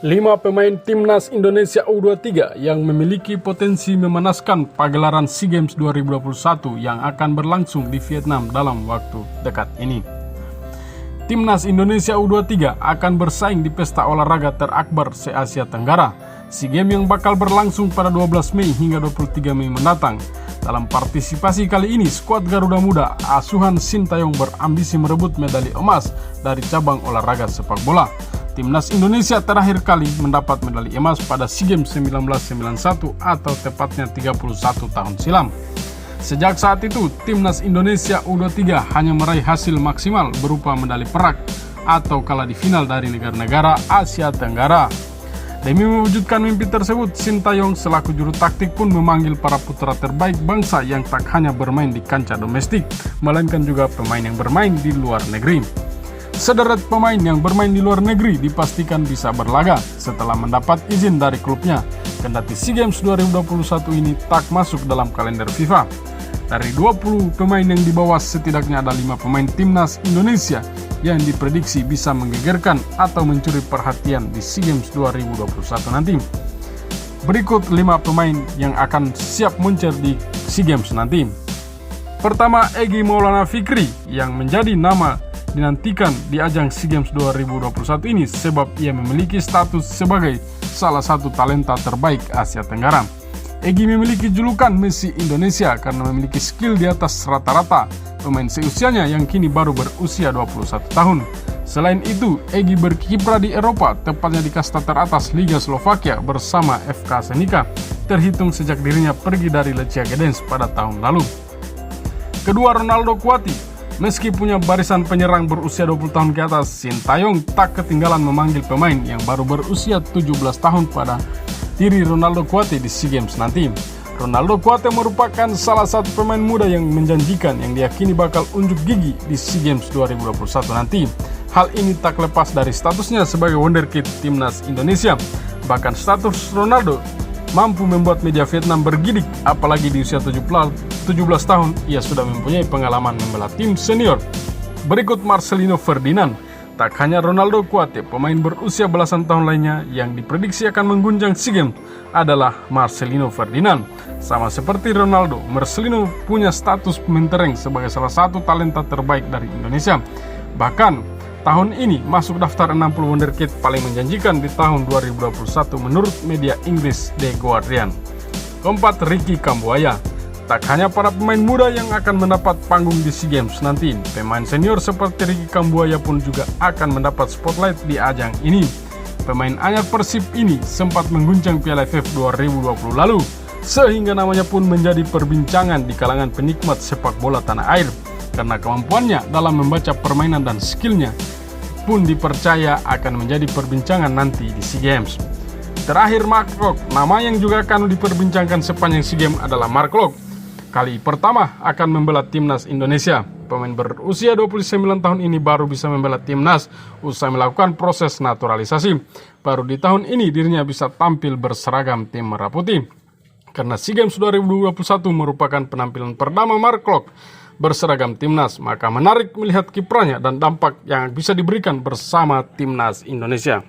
5 pemain timnas Indonesia U23 yang memiliki potensi memanaskan pagelaran SEA Games 2021 yang akan berlangsung di Vietnam dalam waktu dekat ini. Timnas Indonesia U23 akan bersaing di pesta olahraga terakbar se-Asia Tenggara, SEA Games yang bakal berlangsung pada 12 Mei hingga 23 Mei mendatang. Dalam partisipasi kali ini, skuad Garuda Muda asuhan Sintayong berambisi merebut medali emas dari cabang olahraga sepak bola. Timnas Indonesia terakhir kali mendapat medali emas pada SEA Games 1991 atau tepatnya 31 tahun silam. Sejak saat itu, Timnas Indonesia U23 hanya meraih hasil maksimal berupa medali perak atau kalah di final dari negara-negara Asia Tenggara. Demi mewujudkan mimpi tersebut, Sintayong selaku juru taktik pun memanggil para putra terbaik bangsa yang tak hanya bermain di kancah domestik, melainkan juga pemain yang bermain di luar negeri. Sederet pemain yang bermain di luar negeri dipastikan bisa berlaga setelah mendapat izin dari klubnya. Kendati SEA Games 2021 ini tak masuk dalam kalender FIFA. Dari 20 pemain yang dibawa, setidaknya ada 5 pemain timnas Indonesia yang diprediksi bisa menggegerkan atau mencuri perhatian di SEA Games 2021 nanti. Berikut 5 pemain yang akan siap muncul di SEA Games nanti. Pertama, Egy Maulana Fikri yang menjadi nama dinantikan di ajang SEA Games 2021 ini sebab ia memiliki status sebagai salah satu talenta terbaik Asia Tenggara. Egy memiliki julukan Messi Indonesia karena memiliki skill di atas rata-rata pemain seusianya yang kini baru berusia 21 tahun. Selain itu, Egy berkiprah di Eropa, tepatnya di kasta teratas Liga Slovakia bersama FK Senica, terhitung sejak dirinya pergi dari Lechia Gdańsk pada tahun lalu. Kedua, Ronaldo Kuati. Meski punya barisan penyerang berusia 20 tahun ke atas, Sintayong tak ketinggalan memanggil pemain yang baru berusia 17 tahun pada diri Ronaldo Kuati di SEA Games nanti. Ronaldo Kuati merupakan salah satu pemain muda yang menjanjikan yang diyakini bakal unjuk gigi di SEA Games 2021 nanti. Hal ini tak lepas dari statusnya sebagai wonderkid timnas Indonesia. Bahkan status Ronaldo mampu membuat media Vietnam bergidik, apalagi di usia 17 tahun ia sudah mempunyai pengalaman membela tim senior. Berikut Marcelino Ferdinand. Tak hanya Ronaldo Kuati, pemain berusia belasan tahun lainnya yang diprediksi akan mengguncang SEA Games adalah Marcelino Ferdinand. Sama seperti Ronaldo, Marcelino punya status mentereng sebagai salah satu talenta terbaik dari Indonesia. Bahkan tahun ini masuk daftar 60 wonderkid paling menjanjikan di tahun 2021 menurut media Inggris The Guardian. Keempat, Ricky Kambuaya. Tak hanya para pemain muda yang akan mendapat panggung di SEA Games nanti, pemain senior seperti Ricky Kambuaya pun juga akan mendapat spotlight di ajang ini. Pemain anyar Persib ini sempat mengguncang Piala AFF 2020 lalu, sehingga namanya pun menjadi perbincangan di kalangan penikmat sepak bola tanah air, karena kemampuannya dalam membaca permainan dan skillnya pun dipercaya akan menjadi perbincangan nanti di SEA Games. Terakhir, Mark Klok. Nama yang juga akan diperbincangkan sepanjang SEA Games adalah Mark Klok. Kali pertama akan membela timnas Indonesia. Pemain berusia 29 tahun ini baru bisa membela timnas usai melakukan proses naturalisasi. Baru di tahun ini dirinya bisa tampil berseragam tim Merah Putih. Karena SEA Games 2021 merupakan penampilan pertama Mark Klok berseragam timnas, maka menarik melihat kiprahnya dan dampak yang bisa diberikan bersama timnas Indonesia.